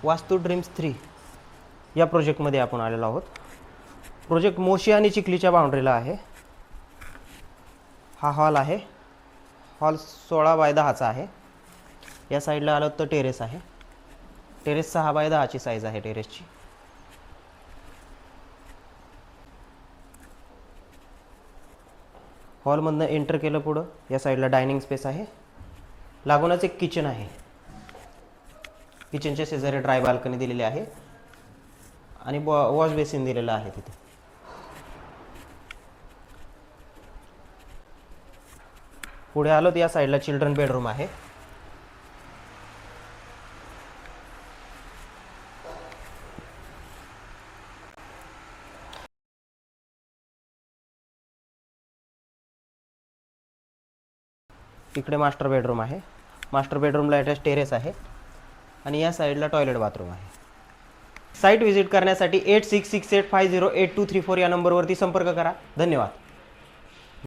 वास्तू ड्रीम्स 3 या प्रोजेक्टमध्ये आपण आलेलो आहोत. प्रोजेक्ट मोशी आणि चिखलीच्या बाउंड्रीला आहे. हा हॉल आहे. हॉल 16x10 आहे. या साईडला आलो तर टेरेस आहे. टेरेस 6x10 साईज आहे टेरेसची. हॉलमधनं एंटर केलं पुढं या साईडला डायनिंग स्पेस आहे. लागूनच एक किचन आहे. किचनच्या शेजारी ड्राय बाल्कनी दिलेली आहे आणि वॉश बेसिन दिलेला आहे तिथे. पुढे आलो तर या साईडला चिल्ड्रन बेडरूम आहे. इकडे मास्टर बेडरूम आहे. मास्टर बेडरूमला अटॅच टेरेस आहे आणि या साईडला टॉयलेट बाथरूम आहे. साईट व्हिजिट करण्यासाठी 8668508234 या नंबरवरती संपर्क करा. धन्यवाद.